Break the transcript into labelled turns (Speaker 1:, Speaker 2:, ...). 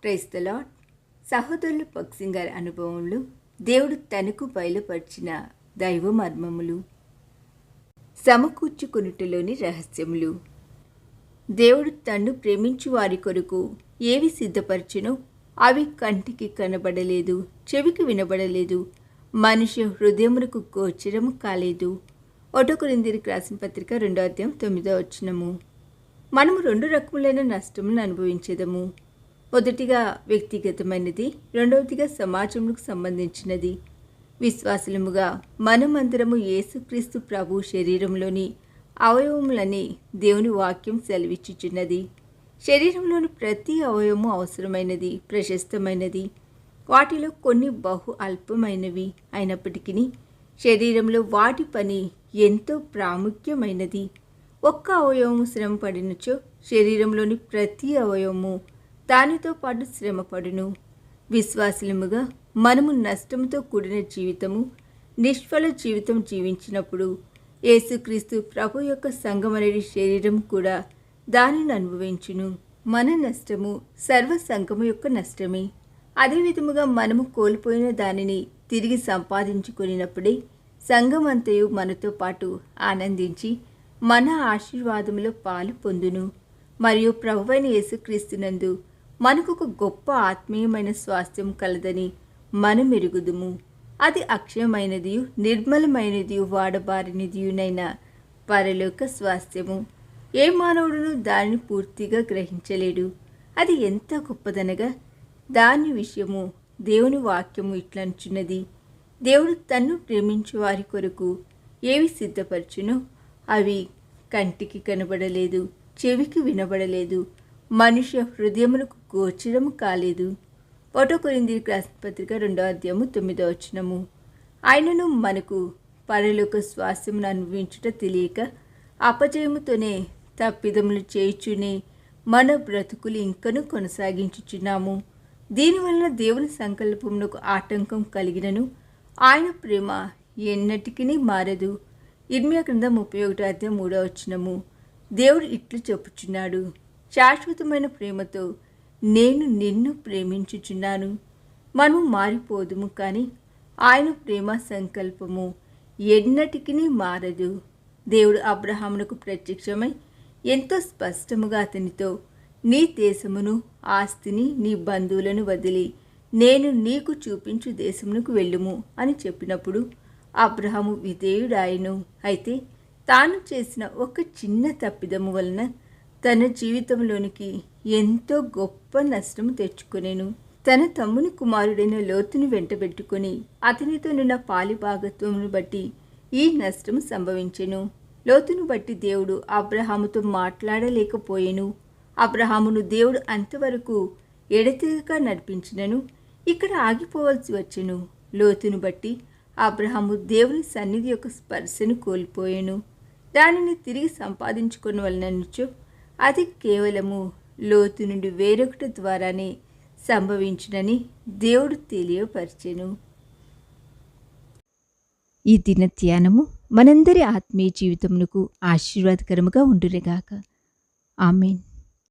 Speaker 1: Praise the lord. సహోదరులు భక్సింగ్ గారి అనుభవంలో దేవుడు తనకు బయలుపరిచిన దైవ మర్మములు, సమకూర్చుకొనుటలోని రహస్యములు. దేవుడు తన్ను ప్రేమించు వారి కొరకు ఏవి సిద్ధపరచునో అవి కంటికి కనబడలేదు, చెవికి వినబడలేదు, మనుష్య హృదయమునకు గోచరము కాలేదు. 1 కొరింథీయులకు రాసిన పత్రిక 2వ అధ్యాయం 9వ వచనము. మనము 2 రకములైన నష్టములను అనుభవించేదము. మొదటిగా వ్యక్తిగతమైనది, రెండవదిగా సమాజములకు సంబంధించినది. విశ్వాసులముగా మనమందరము యేసుక్రీస్తు ప్రభు శరీరంలోని అవయవములని దేవుని వాక్యం సెలవిచ్చుచున్నది. శరీరంలోని ప్రతి అవయవము అవసరమైనది, ప్రశస్తమైనది. వాటిలో కొన్ని బహు అల్పమైనవి అయినప్పటికీ శరీరంలో వాటి పని ఎంతో ప్రాముఖ్యమైనది. ఒక్క అవయవము శ్రమ పడినచో శరీరంలోని ప్రతి అవయవము దానితో పాటు శ్రమపడును. విశ్వాసులముగా మనము నష్టంతో కూడిన జీవితము, నిష్ఫల జీవితం జీవించినప్పుడు యేసుక్రీస్తు ప్రభు యొక్క సంఘమనేది శరీరం కూడా దానిని అనుభవించును. మన నష్టము సర్వ సంఘము యొక్క నష్టమే. అదే విధముగా మనము కోల్పోయిన దానిని తిరిగి సంపాదించుకున్నప్పుడే సంఘమంతయు మనతో పాటు ఆనందించి మన ఆశీర్వాదములో పాలు పొందును. మరియు ప్రభువైన యేసుక్రీస్తునందు మనకు ఒక గొప్ప ఆత్మీయమైన స్వాస్థ్యం కలదని మనం ఎరుగుదుము. అది అక్షయమైనది, నిర్మలమైనది, వాడబారినదియునైన పరలోక స్వాస్థ్యము. ఏ మానవుడును దానిని పూర్తిగా గ్రహించలేడు. అది ఎంత గొప్పదనగా దాని విషయము దేవుని వాక్యము ఇట్లంచున్నది: దేవుడు తన్ను ప్రేమించు వారి కొరకు ఏవి సిద్ధపరచునో అవి కంటికి కనబడలేదు, చెవికి వినబడలేదు, మనుష్య హృదయములకు గోచరము కాలేదు. 1 కొరింథీయులకు రాసిన పత్రిక 2వ అధ్యాయము 9వ వచనము. ఆయనను మనకు పరలోక స్వాస్థ్యమును అనుభవించుట తెలియక అపజయముతోనే తప్పిదములు చేయుచునే మన బ్రతుకులు ఇంకను కొనసాగించుచున్నాము. దీనివలన దేవుని సంకల్పమునకు ఆటంకం కలిగినను ఆయన ప్రేమ ఎన్నటికీ మారదు. ఇర్మియా గ్రంథం 31వ అధ్యాయం 3వ వచనము. దేవుడు ఇట్లు చెప్పుచున్నాడు: శాశ్వతమైన ప్రేమతో నేను నిన్ను ప్రేమించుచున్నాను. మనము మారిపోదుము, కానీ ఆయన ప్రేమ సంకల్పము ఎన్నటికీ మారదు. దేవుడు అబ్రహామునకు ప్రత్యక్షమై ఎంతో స్పష్టముగా అతనితో, నీ దేశమును, ఆస్తిని, నీ బంధువులను వదిలి నేను నీకు చూపించు దేశమునకు వెళ్ళుము అని చెప్పినప్పుడు అబ్రహాము విధేయుడాయను. అయితే తాను చేసిన ఒక చిన్న తప్పిదము వలన తన జీవితంలోనికి ఎంతో గొప్ప నష్టము తెచ్చుకొనెను. తన తమ్ముని కుమారుడైన లోతుని వెంటబెట్టుకొని అతనితోనున్న పాలిభాగత్వమును బట్టి ఈ నష్టము సంభవించెను. లోతును బట్టి దేవుడు అబ్రహాముతో మాట్లాడలేకపోయెను. అబ్రహామును దేవుడు అంతవరకు ఎడతెగక నడిపించినను ఇక్కడ ఆగిపోవలసి వచ్చెను. లోతును బట్టి అబ్రహాము దేవుని సన్నిధి యొక్క స్పర్శను కోల్పోయెను. దానిని తిరిగి సంపాదించుకొనవలననుచో అది కేవలము లోతు నుండి వేరొకటి ద్వారానే సంభవించునని దేవుడు తెలియపరిచెను. ఈ దిన ధ్యానము మనందరి ఆత్మీయ జీవితమునకు ఆశీర్వాదకరముగా ఉండునుగాక. ఆమేన్.